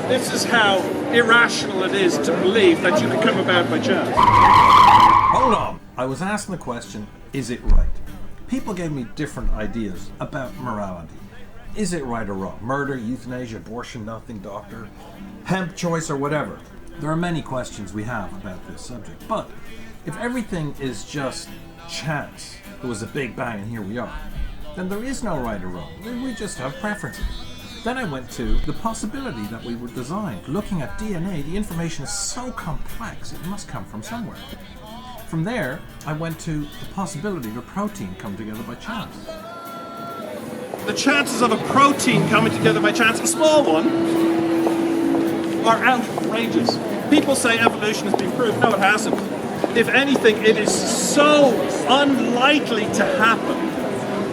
This is how irrational it is to believe that you can come about by chance. Hold on. I was asking the question, is it right? People gave me different ideas about morality. Is it right or wrong? Murder, euthanasia, abortion, nothing, doctor, hemp choice, or whatever. There are many questions we have about this subject. But if everything is just chance, there was a big bang and here we are, then there is no right or wrong. We just have preferences. Then I went to the possibility that we were designed. Looking at DNA, the information is so complex, it must come from somewhere. From there, I went to the possibility of a protein come together by chance. The chances of a protein coming together by chance, a small one, are outrageous. People say evolution has been proved. No, it hasn't. If anything, it is so unlikely to happen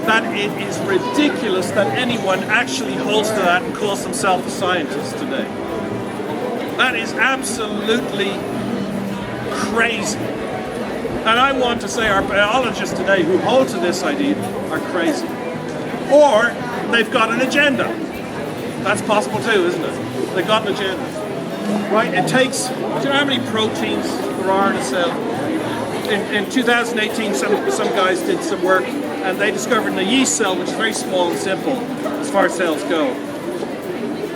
that it is ridiculous that anyone actually holds to that and calls themselves a scientist today. That is absolutely crazy. And I want to say our biologists today who hold to this idea are crazy. Or they've got an agenda. That's possible too, isn't it? They've got an agenda. Right? It takes, do you know how many proteins there are in a cell? In 2018, some guys did some work and they discovered in a yeast cell, which is very small and simple as far as cells go,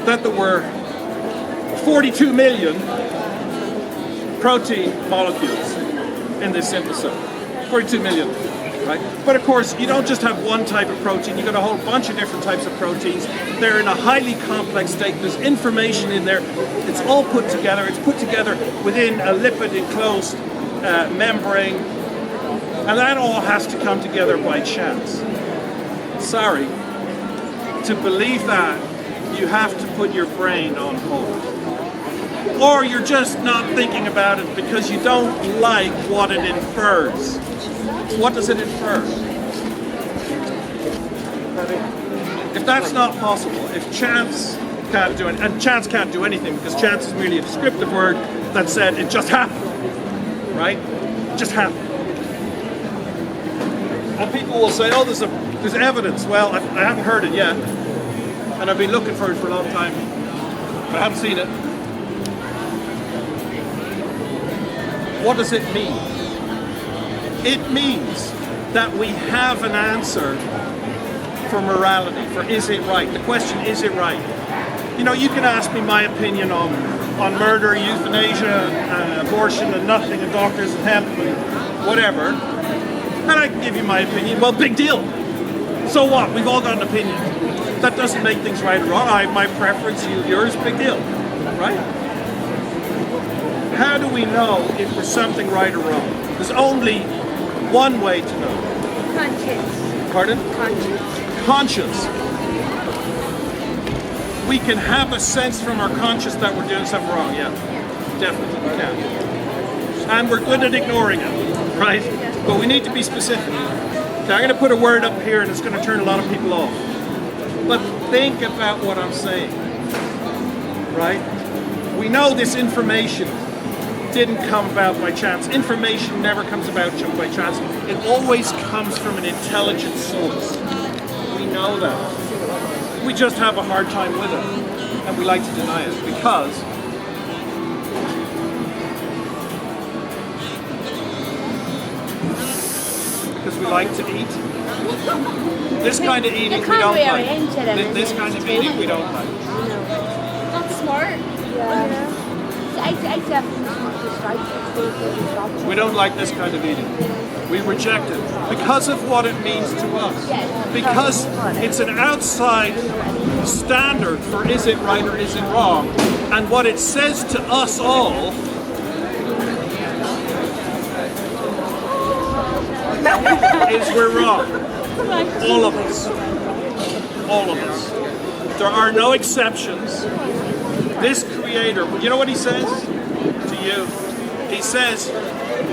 that there were 42 million protein molecules in this simple cell. 42 million, right? But of course, you don't just have one type of protein, you've got a whole bunch of different types of proteins. They're in a highly complex state, there's information in there, it's all put together, it's put together within a lipid enclosed membrane, and that all has to come together by chance. Sorry, to believe that, you have to put your brain on hold. Or you're just not thinking about it because you don't like what it infers. What does it infer? If that's not possible, if chance can't do it, and chance can't do anything because chance is merely a descriptive word that said it just happened, right? It just happened. And people will say, oh, there's evidence. Well, I haven't heard it yet, and I've been looking for it for a long time, but I haven't seen it. What does it mean? It means that we have an answer for morality, for is it right? The question, is it right? You know, you can ask me my opinion on murder, euthanasia, abortion and nothing, and doctors and hemp and whatever, and I can give you my opinion. Well, big deal. So what? We've all got an opinion. That doesn't make things right or wrong. I have my preference, yours, big deal, right? How do we know if there's something right or wrong? There's only one way to know. Conscience. Pardon? Conscience. Conscience. We can have a sense from our conscience that we're doing something wrong, yeah. Definitely we can. And we're good at ignoring it, right? But we need to be specific. Okay, I'm going to put a word up here and it's going to turn a lot of people off. But think about what I'm saying, right? We know this information didn't come about by chance. Information never comes about by chance. It always comes from an intelligent source. We know that. We just have a hard time with it. And we like to deny it because we like to eat. This kind of eating we don't like. This kind of eating we don't like. Not smart. Yeah. We don't like this kind of eating. We reject it because of what it means to us. Because it's an outside standard for is it right or is it wrong. And what it says to us all is we're wrong. All of us. All of us. There are no exceptions. This creator, you know what he says to you? He says,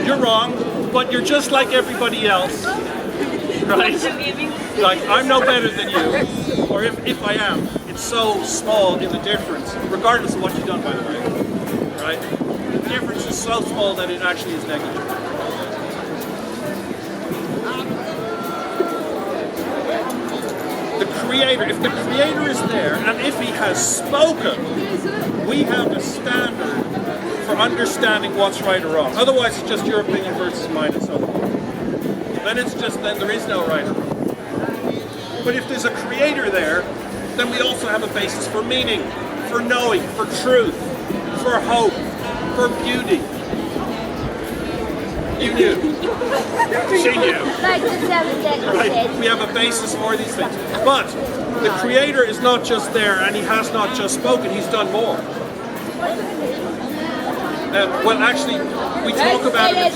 you're wrong, but you're just like everybody else. Right? Like, I'm no better than you. Or if I am, it's so small in the difference, regardless of what you've done, by the way. Right? The difference is so small that it actually is negligible. Creator, if the creator is there and if he has spoken, we have a standard for understanding what's right or wrong. Otherwise, it's just your opinion versus mine and so on. Then there is no right or wrong. But if there's a creator there, then we also have a basis for meaning, for knowing, for truth, for hope, for beauty. You knew. She knew. Like the 7 deadly Right? sins. We have a basis for these things. But the creator is not just there, and he has not just spoken, he's done more. Well, actually, we talk about it in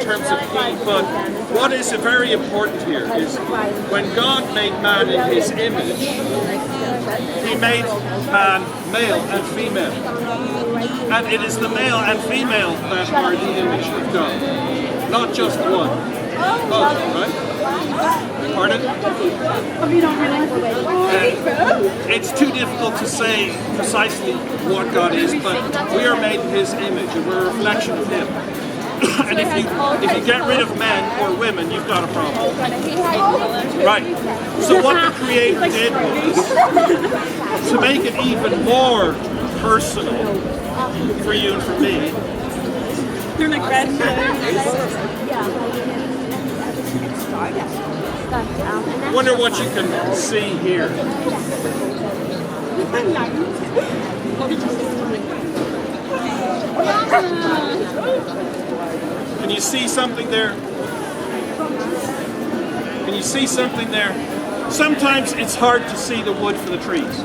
terms of he, but what is very important here is when God made man in his image, he made man male and female. And it is the male and female that are the image of God, not just one. Both, right? Pardon? It's too difficult to say precisely what God is, but we are made in his image and we're a reflection of him. And if you get rid of men or women, you've got a problem. Right. So what the Creator did was to make it even more personal for you and for me. You're like red. Wonder what you can see here. Can you see something there? Can you see something there? Sometimes it's hard to see the wood for the trees.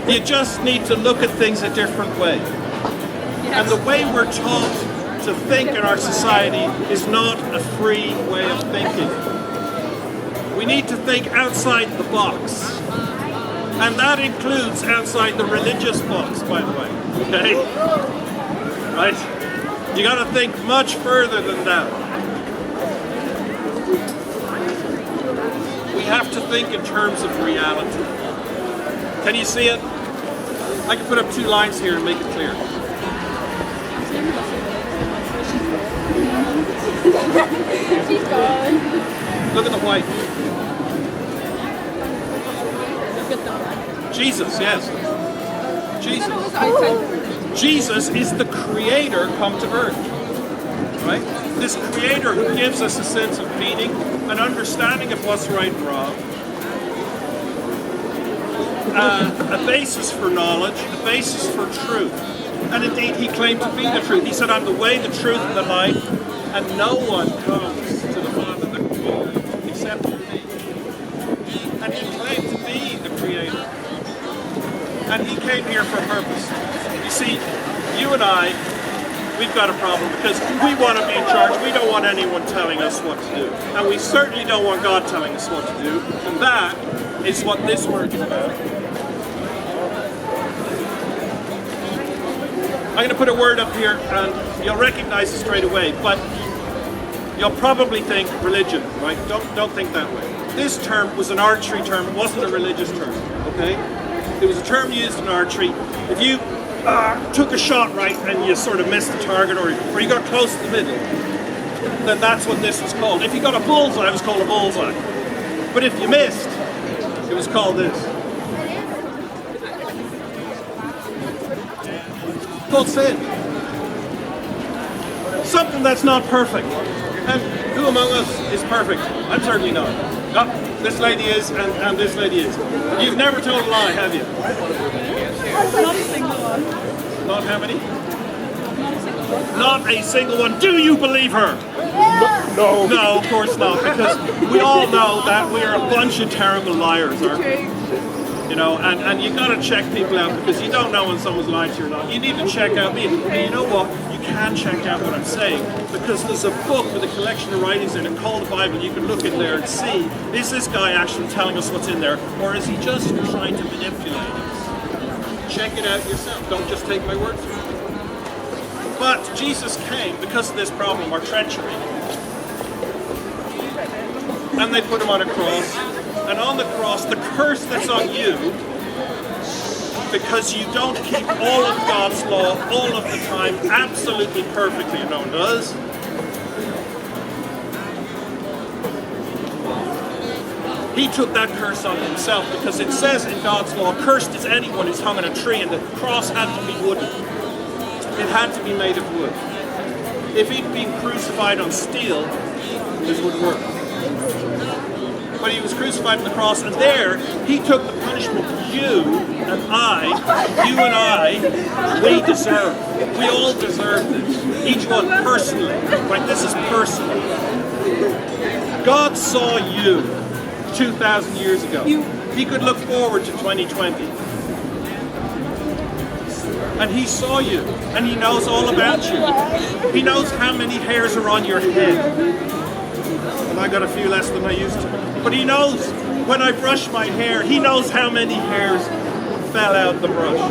You just need to look at things a different way. And the way we're taught to think in our society is not a free way of thinking. We need to think outside the box. And that includes outside the religious box, by the way. Okay? Right? You got to think much further than that. We have to think in terms of reality. Can you see it? I can put up 2 lines here and make it clear. She's gone. Look at the white. Jesus, yes. Jesus. Jesus is the creator come to earth. Right? This creator who gives us a sense of meaning, an understanding of what's right and wrong, a basis for knowledge, a basis for truth. And indeed, he claimed to be the truth. He said, I'm the way, the truth, and the life, and no one comes to the Father except through me. And he claimed to be the creator. And he came here for a purpose. You see, you and I, we've got a problem because we want to be in charge. We don't want anyone telling us what to do. And we certainly don't want God telling us what to do. And that is what this word is about. I'm going to put a word up here and you'll recognize it straight away, but you'll probably think religion, right? Don't think that way. This term was an archery term. It wasn't a religious term, okay? It was a term used in archery. If you took a shot right and you sort of missed the target or you got close to the middle, then that's what this was called. If you got a bullseye, it was called a bullseye. But if you missed, it was called this. Called sin. Something that's not perfect. And who among us is perfect? I'm certainly not. No, this lady is, and this lady is. You've never told a lie, have you? Not a single one. Not how many? Not a single one. Not a single one. Do you believe her? No. No, of course not, because we all know that we are a bunch of terrible liars, aren't we? You know, and you got to check people out because you don't know when someone's lying to you or not. You need to check out me. And you know what? You can check out what I'm saying because there's a book with a collection of writings in it called the Bible. You can look in there and see, is this guy actually telling us what's in there or is he just trying to manipulate us? Check it out yourself. Don't just take my word for it. But Jesus came because of this problem, our treachery. And they put him on a cross. And on the cross, the curse that's on you, because you don't keep all of God's law all of the time, absolutely perfectly, no one does. He took that curse on himself because it says in God's law, cursed is anyone who's hung on a tree, and the cross had to be wooden. It had to be made of wood. If he'd been crucified on steel, this would work. But he was crucified on the cross, and there he took the punishment you and I, we deserve. We all deserve this. Each one personally. Right? This is personal. God saw you 2,000 years ago. He could look forward to 2020. And he saw you, and he knows all about you. He knows how many hairs are on your head. And I got a few less than I used to. But he knows when I brush my hair, he knows how many hairs fell out the brush.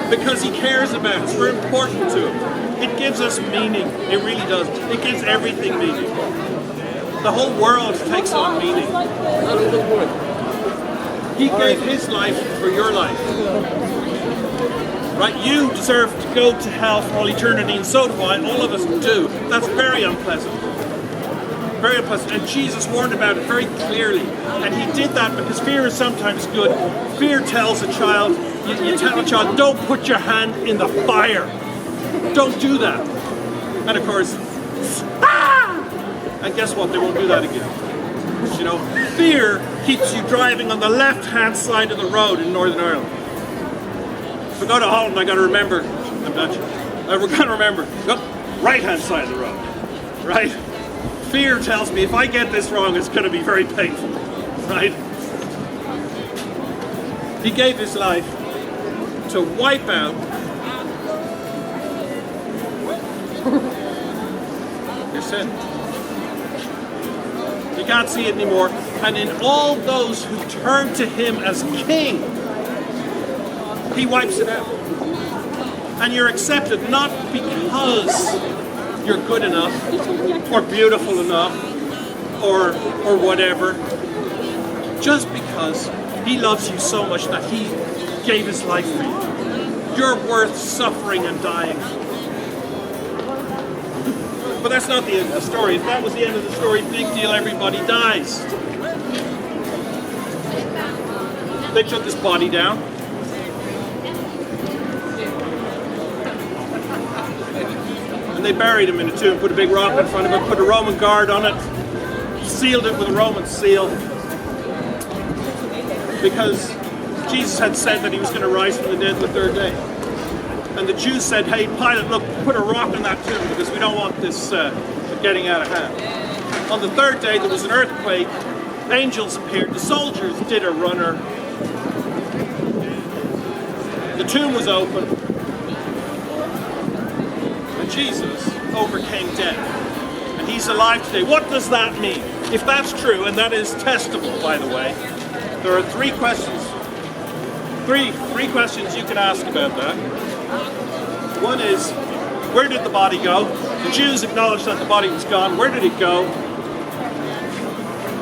Because he cares about us. We're important to him. It gives us meaning. It really does. It gives everything meaning. The whole world takes on meaning. He gave his life for your life. Right? You deserve to go to hell for all eternity, and so do I. All of us do. That's very unpleasant. Very unpleasant. And Jesus warned about it very clearly. And he did that because fear is sometimes good. Fear tells a child, you tell a child, don't put your hand in the fire. Don't do that. And of course, and guess what? They won't do that again. You know, fear keeps you driving on the left-hand side of the road in Northern Ireland. If I go to Holland, I got to remember, I'm Dutch, we're going to remember, right-hand side of the road, right? Fear tells me if I get this wrong, it's going to be very painful, right? He gave his life to wipe out your sin. You can't see it anymore. And in all those who turn to him as king, he wipes it out. And you're accepted not because you're good enough or beautiful enough or whatever, just because he loves you so much that he gave his life for you. You're worth suffering and dying. But that's not the end of the story. If that was the end of the story, big deal, everybody dies. They took his body down. And they buried him in a tomb, put a big rock in front of it, put a Roman guard on it, sealed it with a Roman seal. Because Jesus had said that he was going to rise from the dead the third day. And the Jews said, hey, Pilate, look, put a rock in that tomb because we don't want this getting out of hand. On the third day, there was an earthquake. Angels appeared. The soldiers did a runner. The tomb was open. And Jesus overcame death. And he's alive today. What does that mean? If that's true, and that is testable, by the way, there are three questions. Three questions you can ask about that. One is, where did the body go? The Jews acknowledged that the body was gone. Where did it go?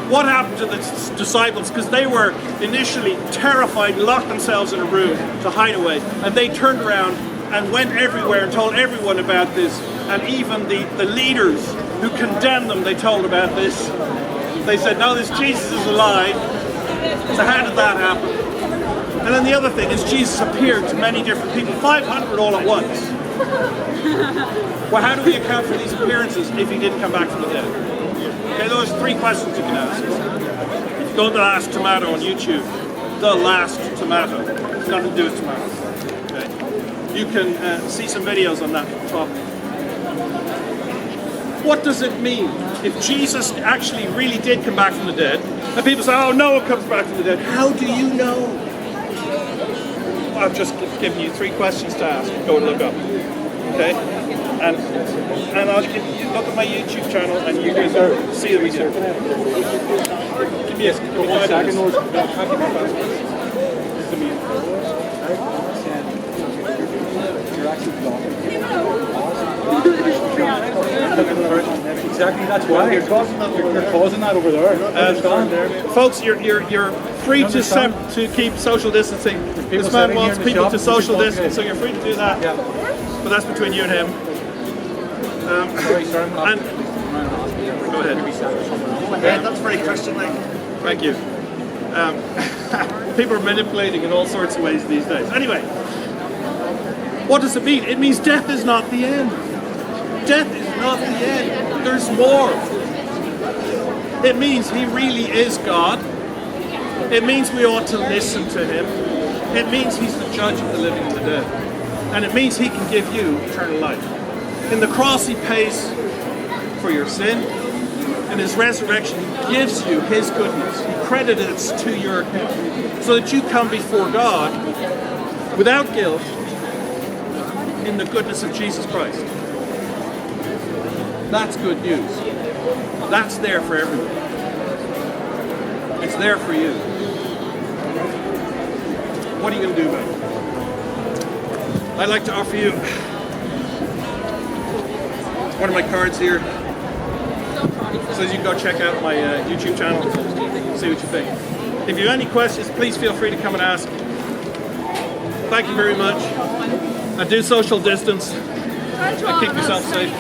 What happened to the disciples? Because they were initially terrified, locked themselves in a room to hide away. And they turned around and went everywhere and told everyone about this. And even the leaders who condemned them, they told about this. They said, no, this Jesus is alive. So how did that happen? And then the other thing is Jesus appeared to many different people, 500 all at once. Well, how do we account for these appearances if he didn't come back from the dead? Okay, those are three questions you can ask. If you go to The Last Tomato on YouTube, The Last Tomato, it's nothing to do with tomatoes. Okay? You can see some videos on that topic. What does it mean if Jesus actually really did come back from the dead? And people say, oh, Noah comes back from the dead. How do you know? I've just given you three questions to ask. Go and look up. Okay? And I'll give you look at my YouTube channel and you can see the research. Give me 5 seconds. I'll give you 5 minutes. Exactly, that's why you're causing that over there. Folks, you're free to keep social distancing. This man wants people to social distance, so you're free to do that. But that's between you and him. Sorry, And Go ahead. Yeah, that's very Christian-like. Thank you. People are manipulating in all sorts of ways these days. Anyway, what does it mean? It means death is not the end. Death is not the end. There's more. It means he really is God. It means we ought to listen to him. It means he's the judge of the living and the dead. And it means he can give you eternal life. In the cross, he pays for your sin. In his resurrection, he gives you his goodness. He credits it to your account so that you come before God without guilt in the goodness of Jesus Christ. That's good news. That's there for everyone. It's there for you. What are you going to do about it? I'd like to offer you one of my cards here. So you can go check out my YouTube channel, see what you think. If you have any questions, please feel free to come and ask. Thank you very much. And do social distance. And keep yourself safe.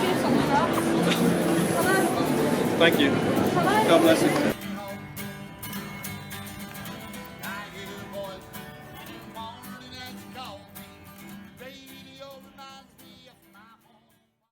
Thank you. God bless you.